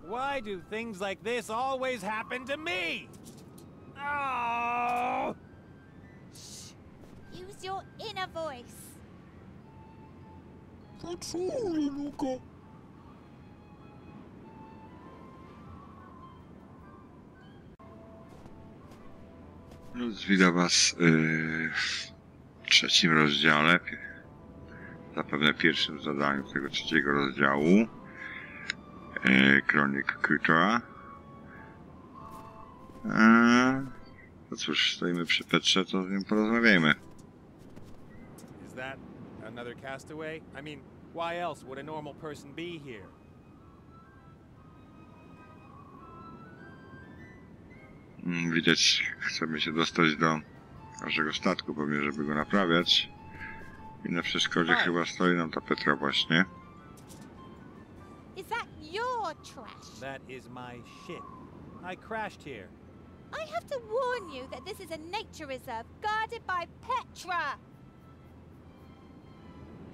Why do things like this always happen to me? Oh! Shh. Use your inner voice. Witam was w trzecim rozdziale, zapewne pierwszym zadaniu tego trzeciego rozdziału Kronik Crittera. No cóż, stoimy przy Petrze, to z nim porozmawiajmy. Is that another castaway? I mean, why else would a normal person be here? Widać, chcemy się dostać do naszego statku, pewnie, żeby go naprawiać. I na przeszkodzie chyba stoi nam ta Petra właśnie. Is that your trash? That is my ship. I crashed here. I have to warn you that this is a nature reserve guarded by Petra.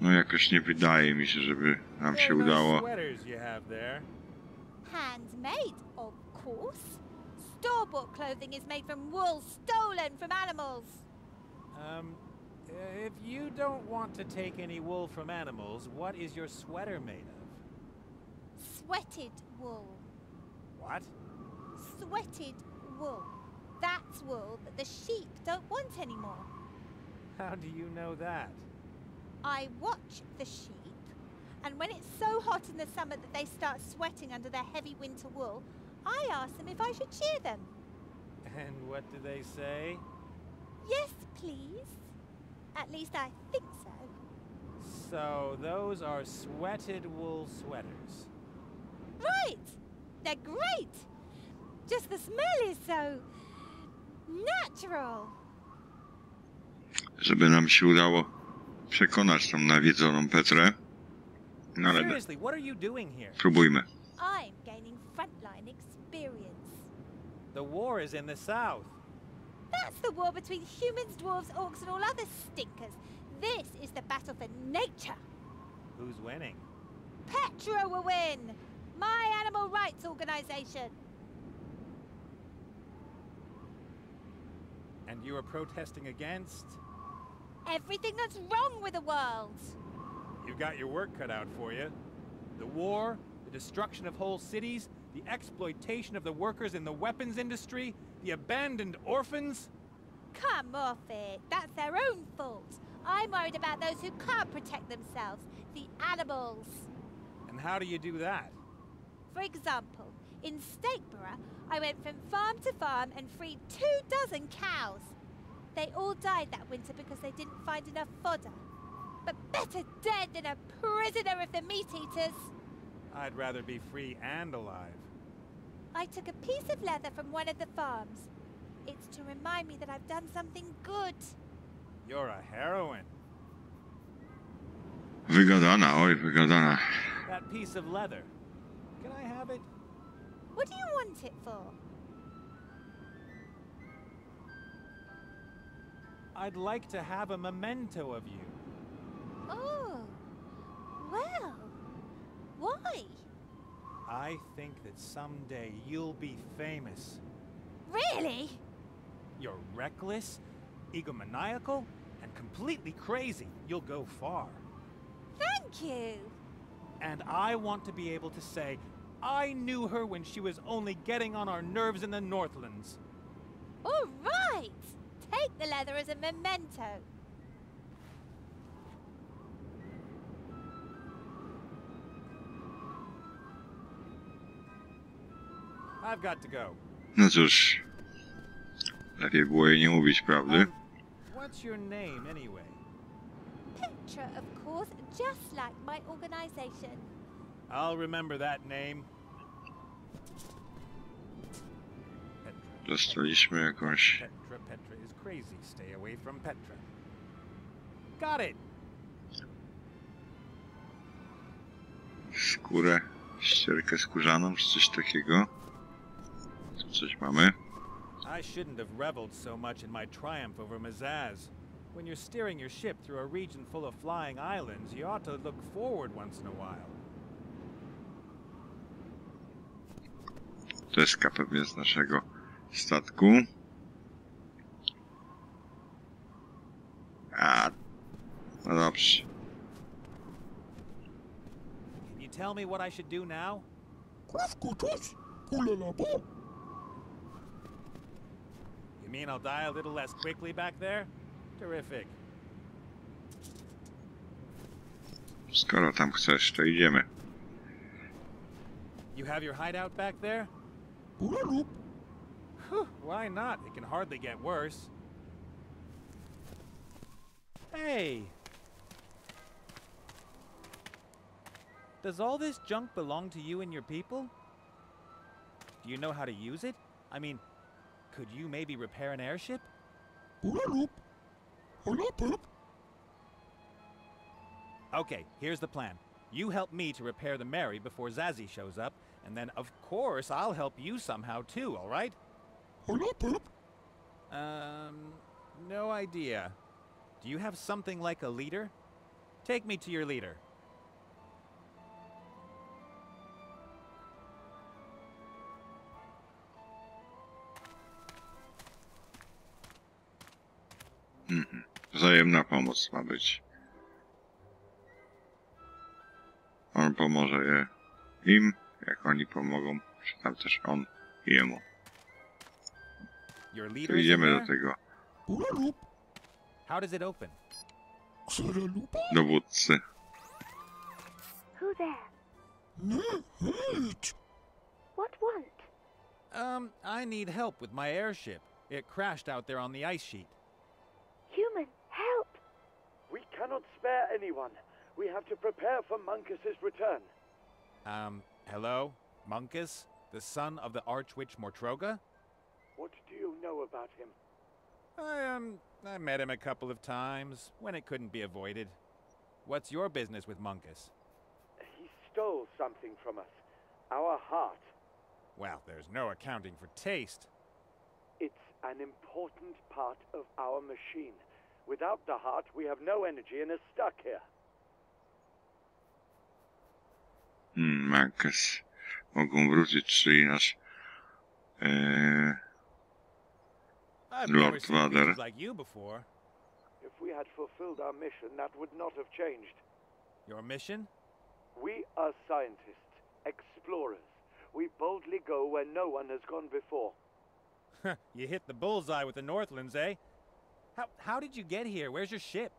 No jakoś nie wydaje mi się, żeby nam się udało. Sweaters you have there. Handmade, of course. Store-bought clothing is made from wool stolen from animals. If you don't want to take any wool from animals, what is your sweater made of? Sweated wool. What? Sweated wool. That's wool that the sheep don't want anymore. How do you know that? I watch the sheep, and when it's so hot in the summer that they start sweating under their heavy winter wool, I ask them if I should shear them. And what do they say? Yes, please. At least I think so. So those are sweated wool sweaters. Right! They're great! Just the smell is so natural. Żeby nam się udało przekonać tą nawiedzoną Petrę. No ale Seriously, what are you doing here? próbujmy. I'm gaining frontline experience. The war is in the south. That's the war between humans, dwarves, orcs, and all other stinkers. This is the battle for nature. Who's winning? Petra will win! My animal rights organization. And you are protesting against? Everything that's wrong with the world. You've got your work cut out for you. The war, the destruction of whole cities, the exploitation of the workers in the weapons industry, the abandoned orphans. Come off it. That's their own fault. I'm worried about those who can't protect themselves, the animals. And how do you do that? For example, in Stateborough, I went from farm to farm and freed 24 cows. They all died that winter because they didn't find enough fodder. But better dead than a prisoner of the meat-eaters. I'd rather be free and alive. I took a piece of leather from one of the farms. It's to remind me that I've done something good. You're a heroine. Wygadana, oj, wygadana. That piece of leather. Can I have it? What do you want it for? I'd like to have a memento of you. Oh, well, why? I think that someday you'll be famous. Really? You're reckless, egomaniacal, and completely crazy. You'll go far. Thank you. And I want to be able to say, I knew her when she was only getting on our nerves in the Northlands. All right. Take the leather as a memento. I've got to go. No cóż, lepiej było jej nie mówić prawdy. What's your name anyway? Petra, of course, just like my organization. I'll remember that name. Petra. Dostaliśmy jakąś... Petra is crazy. Stay away from Petra. Got it. skórę, ścierkę skórzaną, czy coś takiego. Tu coś mamy. I shouldn't have reveled so much in my triumph over Mazaz. When you're steering your ship through a region full of flying islands, you ought to look forward once in a while. deska pewnie z naszego statku. A, no dobrze. Can you tell me what I should do now? You mean I'll die a little less quickly back there? Terrific. Skoro tam chcesz, to idziemy. You have your hideout back there? Whew, why not? It can hardly get worse. Hey! Does all this junk belong to you and your people? Do you know how to use it? I mean, could you maybe repair an airship? Okay, here's the plan. You help me to repair the Mary before Zazie shows up, and then of course I'll help you somehow too, alright? No idea. Do you have something like a leader? Take me to your leader. Wzajemna pomoc ma być. On pomoże im, jak oni pomogą, czy tam też on jemu. To idziemy do tego How does it open? dowódcy. Who there? What want? I need help with my airship. It crashed out there on the ice sheet. Human, help! We cannot spare anyone. We have to prepare for Muncus's return. Hello? Muncus? The son of the Archwitch Mortroga? What do you know about him? I met him a couple of times, when it couldn't be avoided. What's your business with Muncus? He stole something from us. Our heart. Well, there's no accounting for taste. It's an important part of our machine. Without the heart, we have no energy and are stuck here. Muncus. Mogą wrócić, czyli nasz I've Lord never seen Vader. creatures like you before. If we had fulfilled our mission, that would not have changed. Your mission? We are scientists, explorers. We boldly go where no one has gone before. You hit the bullseye with the Northlands, eh? How did you get here? Where's your ship?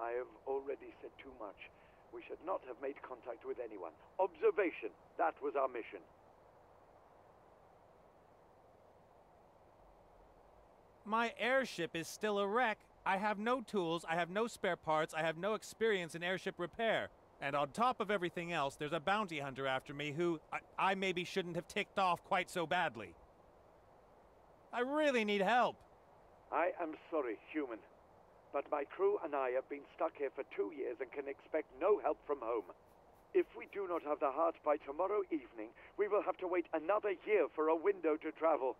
I have already said too much. We should not have made contact with anyone. Observation, that was our mission. My airship is still a wreck. I have no tools, I have no spare parts, I have no experience in airship repair. And on top of everything else, there's a bounty hunter after me who I maybe shouldn't have ticked off quite so badly. I really need help. I am sorry, human. But my crew and I have been stuck here for 2 years and can expect no help from home. If we do not have the heart by tomorrow evening, we will have to wait another year for a window to travel.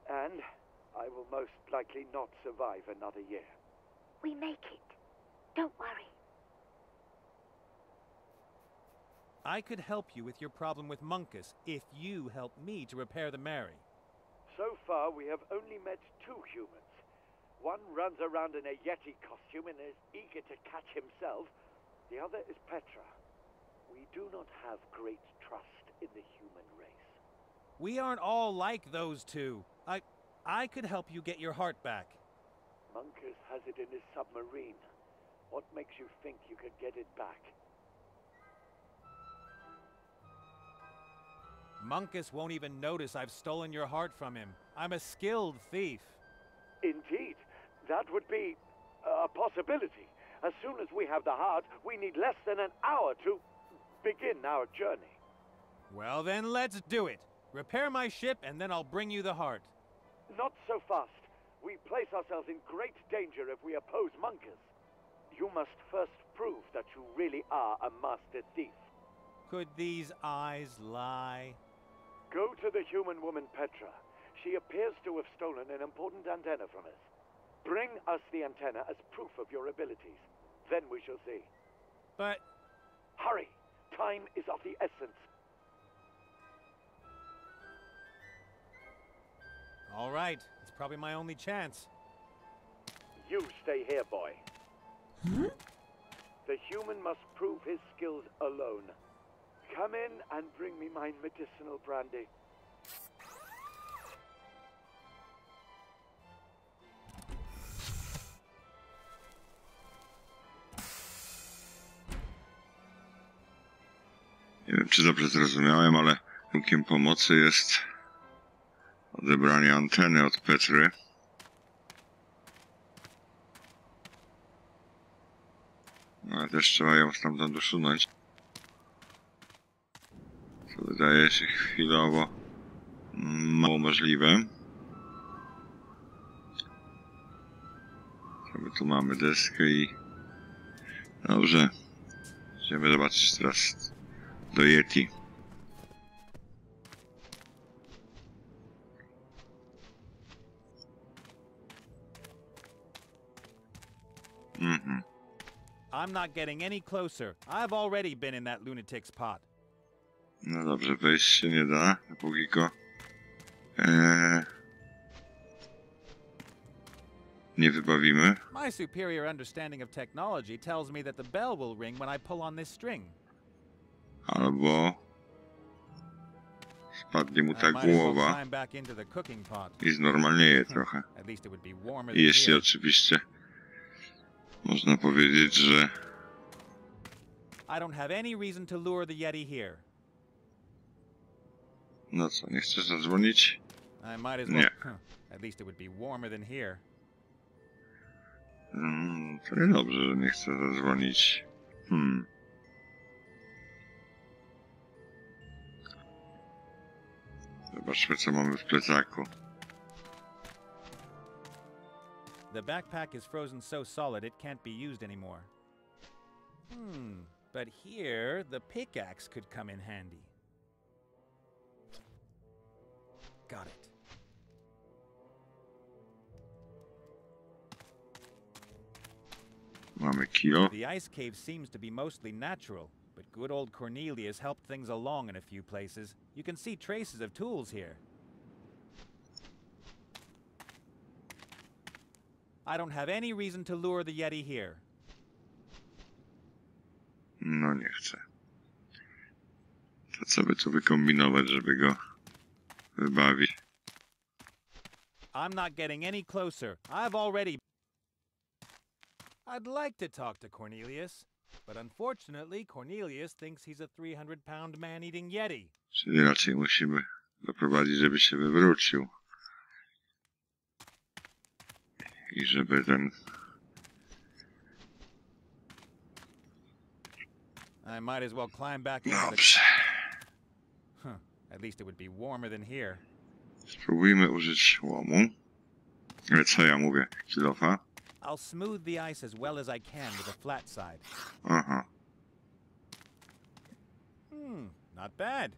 And I will most likely not survive another year. We make it. Don't worry. I could help you with your problem with Muncus if you help me to repair the Mary. So far, we have only met 2 humans. One runs around in a Yeti costume and is eager to catch himself. The other is Petra. We do not have great trust in the human race. We aren't all like those two. I could help you get your heart back. Muncus has it in his submarine. What makes you think you could get it back? Muncus won't even notice I've stolen your heart from him. I'm a skilled thief. Indeed. That would be a possibility. As soon as we have the heart, we need less than an hour to begin our journey. Well then, let's do it. Repair my ship and then I'll bring you the heart. Not so fast. We place ourselves in great danger if we oppose Muncus. You must first prove that you really are a master thief. Could these eyes lie? Go to the human woman Petra. She appears to have stolen an important antenna from us. Bring us the antenna as proof of your abilities. Then we shall see. But... Hurry! Time is of the essence. All right. It's probably my only chance. You stay here, boy. The human must prove his skills alone. Come in and bring me my medicinal brandy. Nie wiem, czy dobrze zrozumiałem, ale warunkiem pomocy jest odebranie anteny od Petry. No, ale też trzeba ją stamtąd usunąć. Co wydaje się chwilowo mało możliwe. Co my tu mamy? Deskę i... Dobrze. Idziemy zobaczyć teraz do Yeti. I'm not getting any closer. I've already been in that lunatic's pot. No dobrze, wejść się nie da, dopóki go nie wybawimy. My superior understanding of technology tells me that the bell will ring when I pull on this string. Albo spadnie mu ta I might as well głowa climb back into the cooking pot. i znormalnieje trochę. At least it would be warmer I than jeśli here. oczywiście można powiedzieć, że I don't have any reason to lure the Yeti here. no co, nie chcesz zadzwonić? I might as well. Nie. At least it would be warmer than here. To niedobrze, że nie chcę zadzwonić. Zobaczmy, co mamy w plecaku. The backpack is frozen so solid it can't be used anymore. But here, the pickaxe could come in handy. Got it. Mamy kilo. The ice cave seems to be mostly natural, but good old Cornelius helped things along in a few places. You can see traces of tools here. I don't have any reason to lure the Yeti here. No nie chcę. To co by tu wykombinować, żeby go wybawić? I'm not getting any closer. I've already... I'd like to talk to Cornelius, but unfortunately Cornelius thinks he's a 300-pound man-eating Yeti. Czyli raczej musimy doprowadzić, żeby się wywrócił. I żeby ten... I might as well climb back into Dobrze. At least it would be warmer than here. Spróbujmy użyć łomu. Ale co ja mówię? Kilofa? I'll smooth the ice as well as I can with a flat side. Aha. Not bad.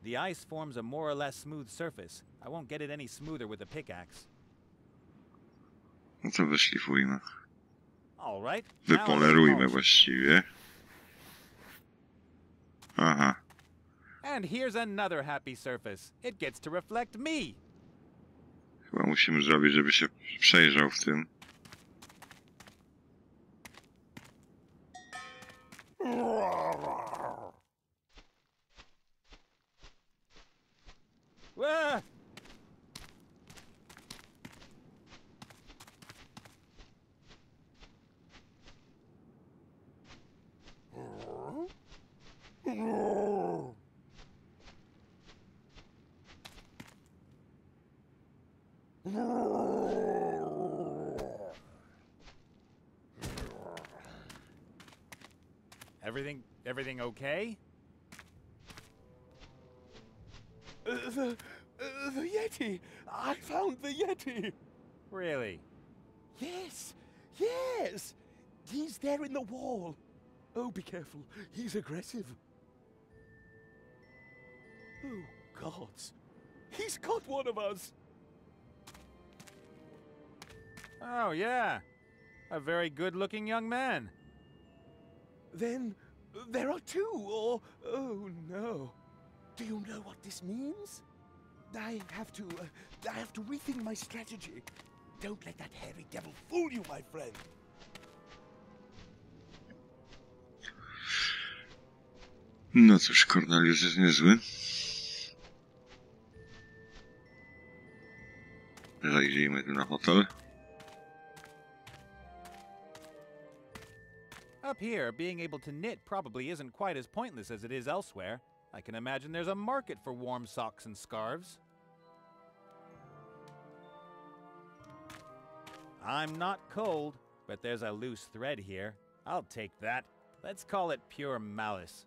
The ice forms a more or less smooth surface. I won't get it any smoother with a pickaxe. No to wyszlifujmy. All right. Wypolerujmy właściwie. Aha. And here's another happy surface. It gets to reflect me. Chyba musimy zrobić, żeby się przejrzał w tym. Wah! Everything okay? The Yeti! I found the Yeti! Really? Yes! Yes! He's there in the wall. Oh, be careful. He's aggressive. Oh, gods. He's caught one of us! Oh, yeah. A very good-looking young man. Then there are two, or... Oh, no. Do you know what this means? I have to rethink my strategy. Don't let that hairy devil fool you, my friend. No cóż, Cornelius jest niezły. Zajrzyjmy tu na hotel. Up here, being able to knit probably isn't quite as pointless as it is elsewhere. I can imagine there's a market for warm socks and scarves. I'm not cold, but there's a loose thread here. I'll take that. Let's call it pure malice.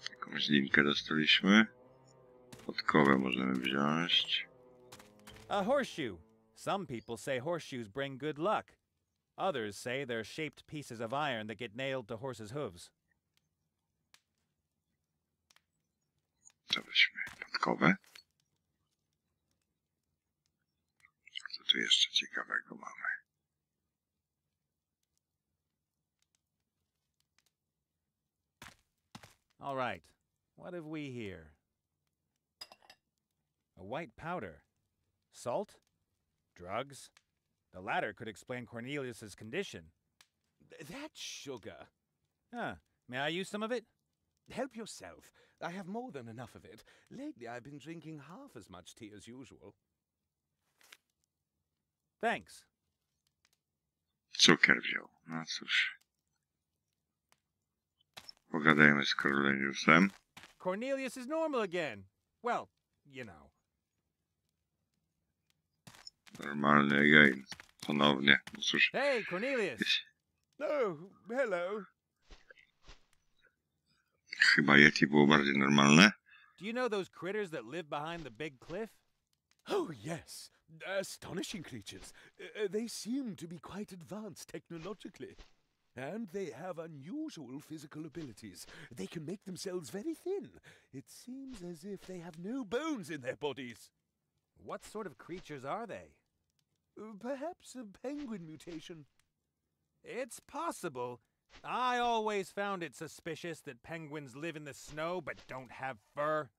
Jakąś linkę dostaliśmy. Podkowę możemy wziąć. A horseshoe. Some people say horseshoes bring good luck. Others say they're shaped pieces of iron that get nailed to horses' hooves. To weźmy podkowę. Co tu jeszcze ciekawego mamy? All right. What have we here? A white powder. Salt? Drugs? The latter could explain Cornelius's condition. That's sugar. Huh. May I use some of it? Help yourself. I have more than enough of it. Lately I've been drinking half as much tea as usual. Thanks. Cukier wziął. No cóż. Pogadajmy z Corneliusem. Cornelius is normal again. Well, you know. Normalny again. Ponownie. No cóż. Hey, Cornelius! Oh, hello. Chyba Yeti było bardziej normalne. Do you know those critters that live behind the big cliff? Oh, yes. Astonishing creatures. They seem to be quite advanced technologically. And they have unusual physical abilities. They can make themselves very thin. It seems as if they have no bones in their bodies. What sort of creatures are they? Perhaps a penguin mutation. It's possible. I always found it suspicious that penguins live in the snow but don't have fur.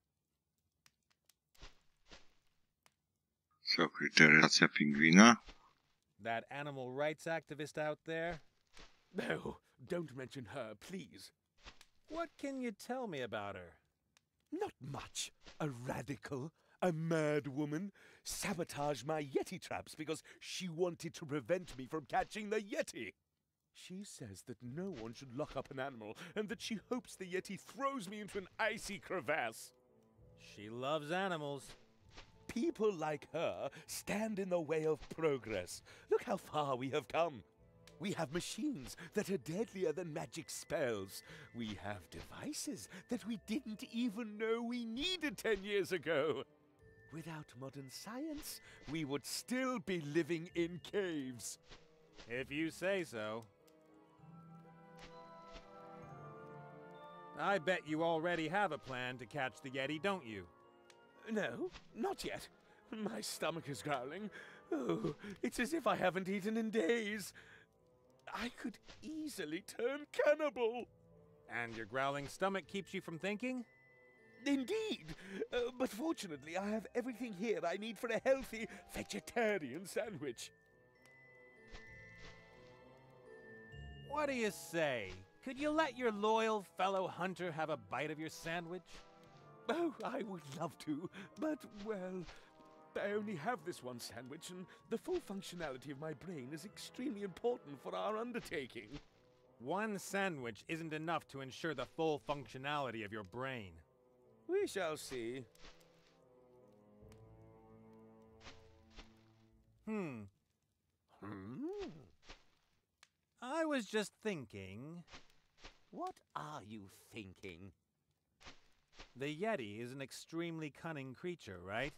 Co, kryteryzacja pingwina? That animal rights activist out there? No, don't mention her, please. What can you tell me about her? Not much. A radical, a mad woman, sabotaged my Yeti traps because she wanted to prevent me from catching the Yeti. She says that no one should lock up an animal and that she hopes the Yeti throws me into an icy crevasse. She loves animals. People like her stand in the way of progress. Look how far we have come. We have machines that are deadlier than magic spells. We have devices that we didn't even know we needed 10 years ago. Without modern science, we would still be living in caves. If you say so. I bet you already have a plan to catch the Yeti, don't you? No, not yet. My stomach is growling. Oh, it's as if I haven't eaten in days. I could easily turn cannibal. And your growling stomach keeps you from thinking? Indeed. But fortunately, I have everything here I need for a healthy vegetarian sandwich. What do you say? Could you let your loyal fellow hunter have a bite of your sandwich? Oh, I would love to, but, well, I only have this one sandwich, and the full functionality of my brain is extremely important for our undertaking. One sandwich isn't enough to ensure the full functionality of your brain. We shall see. I was just thinking... What are you thinking? The Yeti is an extremely cunning creature, right?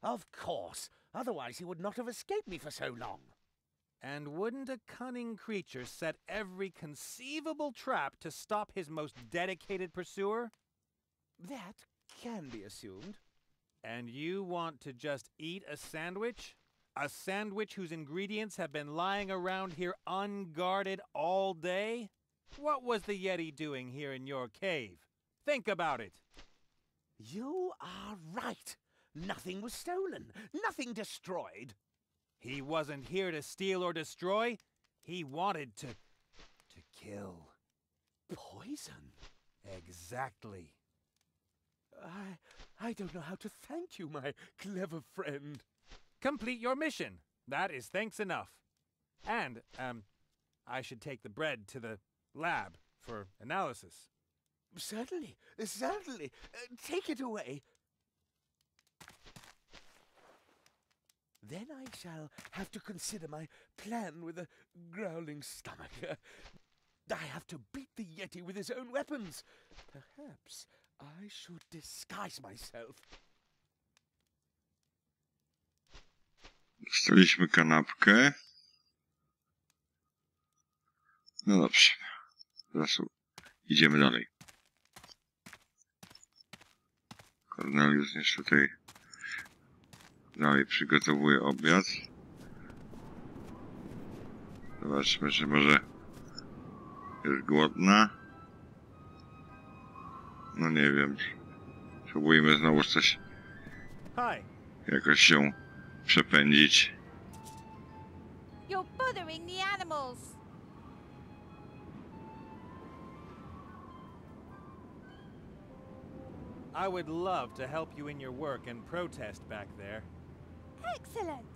Of course. Otherwise he would not have escaped me for so long. And wouldn't a cunning creature set every conceivable trap to stop his most dedicated pursuer? That can be assumed. And you want to just eat a sandwich? A sandwich whose ingredients have been lying around here unguarded all day? What was the Yeti doing here in your cave? Think about it. You are right. Nothing was stolen. Nothing destroyed. He wasn't here to steal or destroy. He wanted to kill. Poison? Exactly. I don't know how to thank you, my clever friend. Complete your mission. That is thanks enough. And, I should take the bread to the lab for analysis. Certainly, certainly. Take it away. Then I shall have to consider my plan with a growling stomach. I have to beat the Yeti with his own weapons. Perhaps I should disguise myself. Dostaliśmy kanapkę. No dobrze. Teraz idziemy dalej. Cornelius już tutaj dalej przygotowuje obiad. Zobaczmy, czy może jest głodna. No nie wiem. Próbujmy znowu coś jakoś się przepędzić. You're bothering the animals. I would love to help you in your work and protest back there, Excellent.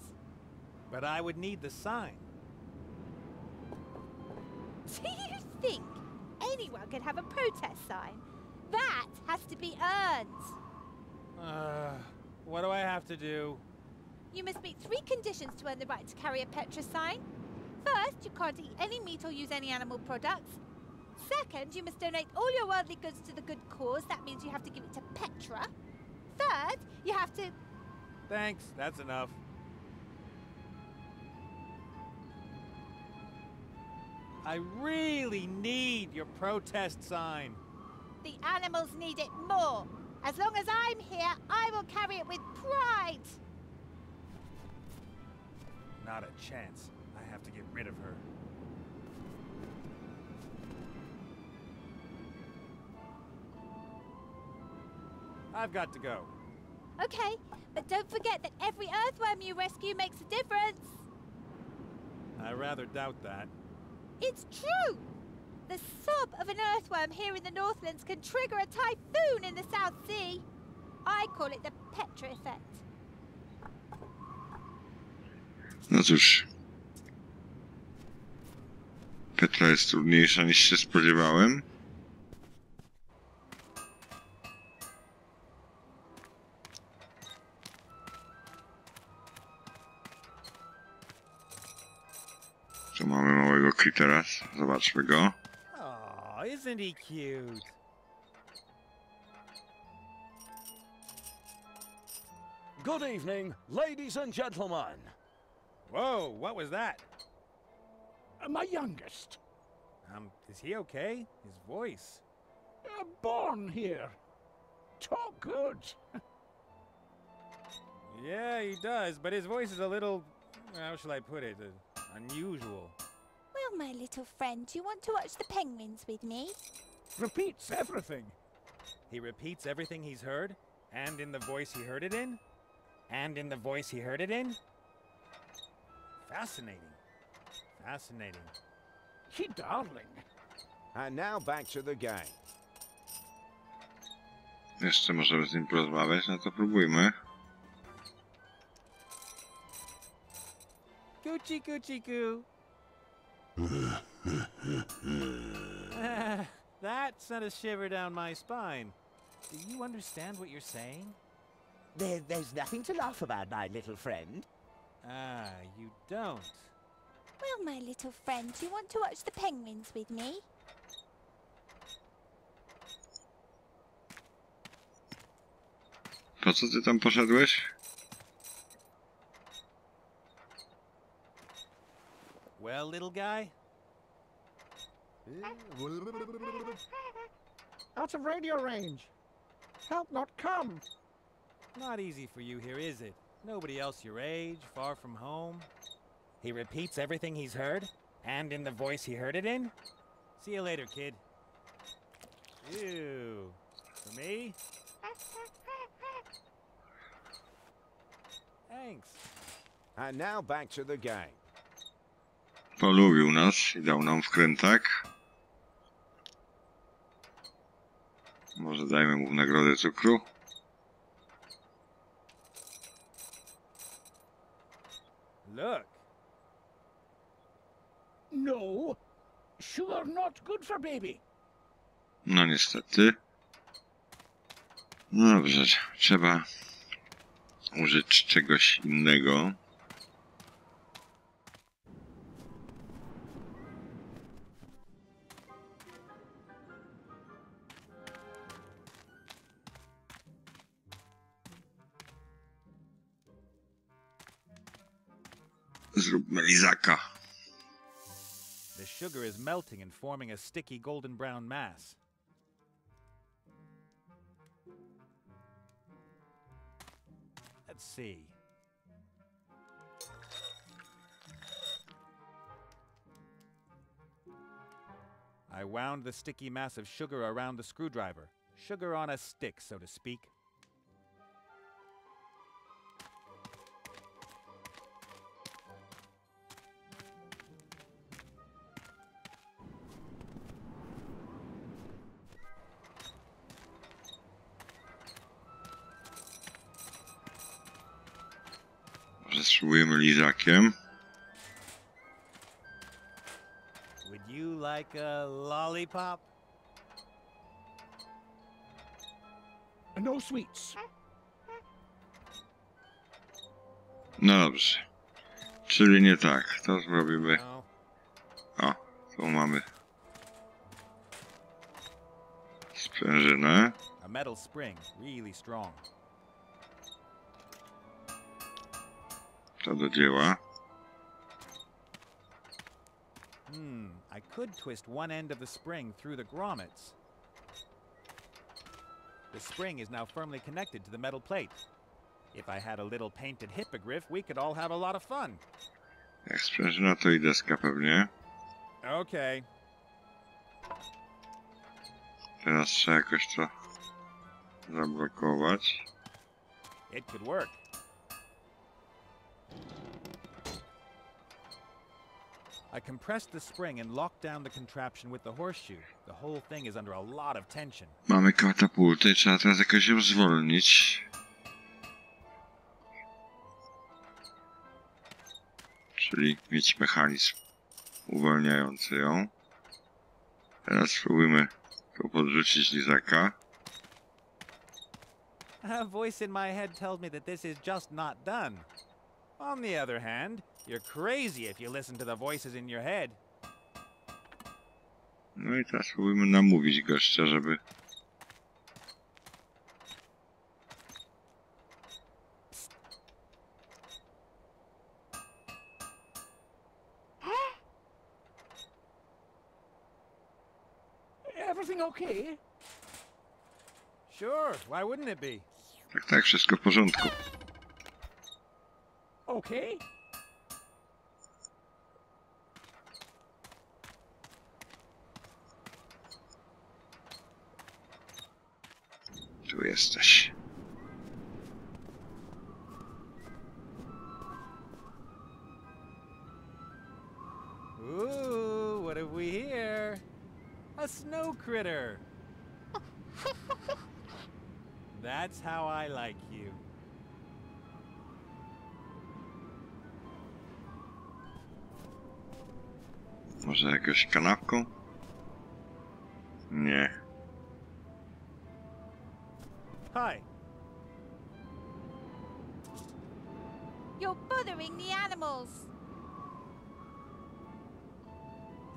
but I would need the sign. Do you think anyone can have a protest sign? That has to be earned. What do I have to do? You must meet 3 conditions to earn the right to carry a Petry sign. First, you can't eat any meat or use any animal products. Second, you must donate all your worldly goods to the good cause. That means you have to give it to Petra. Third, you have to... Thanks, that's enough. I really need your protest sign. The animals need it more. As long as I'm here, I will carry it with pride. Not a chance. I have to get rid of her. I've got to go. Okay, but don't forget that every earthworm you rescue makes a difference. I rather doubt that. It's true. The sob of an earthworm here in the Northlands can trigger a typhoon in the South Sea. I call it the Petry effect. No cóż. Petra jest trudniejsza niż się spodziewałem. Tu mamy małego Crittera. Zobaczmy go. Oh, isn't he cute? Good evening, ladies and gentlemen. Whoa, what was that? My youngest. Is he okay? His voice. Born here. Talk good. Yeah, he does, but his voice is a little, how shall I put it, unusual. Well, my little friend, do you want to watch the penguins with me? Repeats everything. He repeats everything he's heard, and in the voice he heard it in, and in the voice he heard it in. Fascinating. Fascinating. He darling. And now back to the game. Jeszcze możemy z nim porozmawiać, no to próbujmy. Coochie coochie coo. That sent a shiver down my spine. Do you understand what you're saying? There's nothing to laugh about, my little friend. Ah, you don't. Well, my little friend, do you want to watch the penguins with me? Po co ty tam poszedłeś? Well, little guy? Out of radio range. Help not come. Not easy for you here, is it? Nobody else your age, far from home. He repeats everything he's heard, and in the voice he heard it in? See you later, kid. Ew. For me? Thanks. And now back to the game. Polubił nas i dał nam wkrętak. Może dajmy mu w nagrodę cukru. Look. No. Sugar not good for baby. No niestety. No dobrze, trzeba użyć czegoś innego. Zróbmy lizaka. The sugar is melting and forming a sticky golden brown mass. Let's see. I wound the sticky mass of sugar around the screwdriver. Sugar on a stick, so to speak. Może spróbujemy lizakiem. Would you like a lollipop? No sweets. No dobrze. Czyli nie tak. To zrobimy. No. O, tu mamy sprężynę. A metal spring, really strong. To do dzieła. I could twist one end of the spring through the grommets. The spring is now firmly connected to the metal plate. If I had a little painted hippogriff, we could all have a lot of fun. Jak sprężyna, to i deska pewnie. Okay. Teraz trzeba jakoś to zablokować. It could work. I compressed the spring and locked down the contraption with the horseshoe. The whole thing is under a lot of tension. Mamy katapultę i trzeba teraz jakoś ją zwolnić. Czyli mieć mechanizm uwalniający ją. Teraz spróbujmy tu podrzucić lizaka. A voice in my head tells me that this is just not done. On the other hand, you're crazy if you listen to the voices in your head. No i teraz spróbujmy namówić gościa, żeby... Everything okay? Sure, why wouldn't it be? Tak, tak, wszystko w porządku. Okay. Tu jesteś. Ooh, what have we here? A snow critter. That's how I like you. Może jakąś kanapką? Nie. Hi. You're bothering the animals.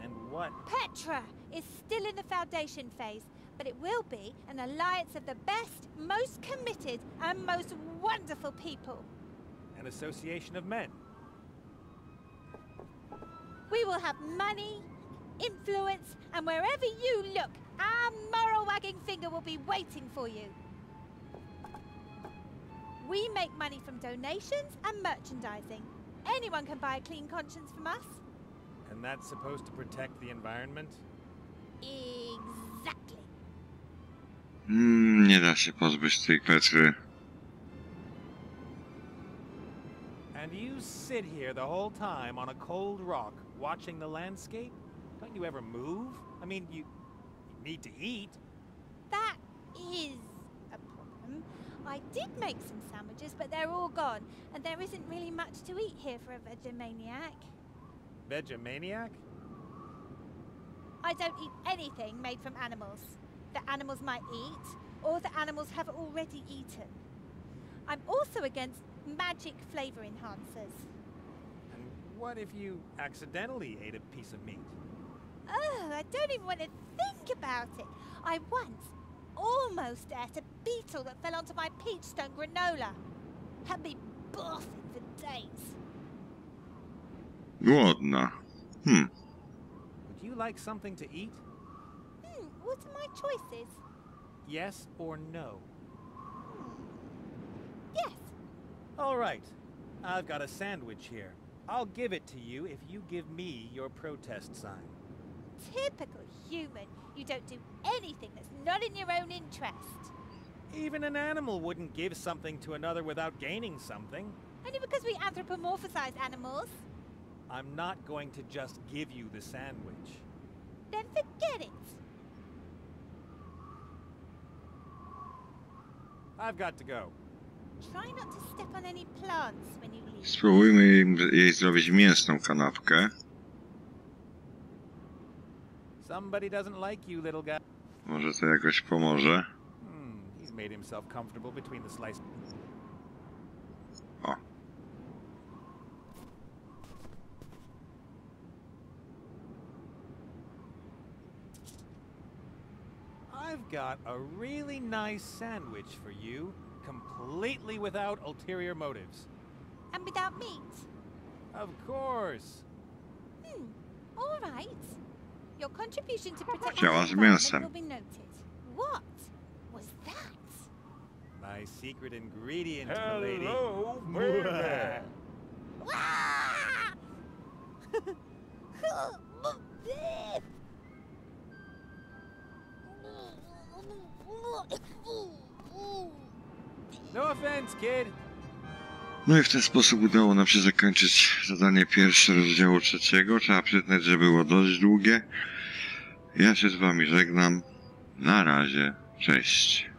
And what? Petra is still in the foundation phase, but it will be an alliance of the best, most committed, and most wonderful people. An association of men. We will have money, influence, and wherever you look, our moral-wagging finger will be waiting for you. We make money from donations and merchandising. Anyone can buy a clean conscience from us. And that's supposed to protect the environment? Exactly. Nie da się pozbyć tej Petry. And you sit here the whole time on a cold rock, watching the landscape? Don't you ever move? I mean, you need to eat. That is a problem. I did make some sandwiches, but they're all gone, and there isn't really much to eat here for a vegemaniac. Vegemaniac? I don't eat anything made from animals that animals might eat, or that animals have already eaten. I'm also against magic flavor enhancers. And what if you accidentally ate a piece of meat? Ugh, I don't even want to think about it. I once almost ate a beetle that fell onto my peach stone granola. Had me barfing for days. Głodna. Would you like something to eat? What are my choices? Yes or no? Yes. All right. I've got a sandwich here. I'll give it to you if you give me your protest sign. Typical human. You don't do anything that's not in your own interest. Even an animal wouldn't give something to another without gaining something. Only because we anthropomorphize animals. I'm not going to just give you the sandwich. Then forget it. I've got to go. Try not to step on any plants when you leave. Spróbujmy jej zrobić mięsną kanapkę. Somebody doesn't like you, little guy. Może to jakoś pomoże. He's made himself comfortable between the slices. O. I've got a really nice sandwich for you, completely without ulterior motives. And without meat. Of course. All right. Your contribution to protect Działa the z environment mięsem. will be noted. What was that? My secret ingredient, my lady. Hello, baby. No offense, kid. No i w ten sposób udało nam się zakończyć zadanie pierwsze rozdziału 3. Trzeba przyznać, że było dość długie. Ja się z wami żegnam. Na razie. Cześć.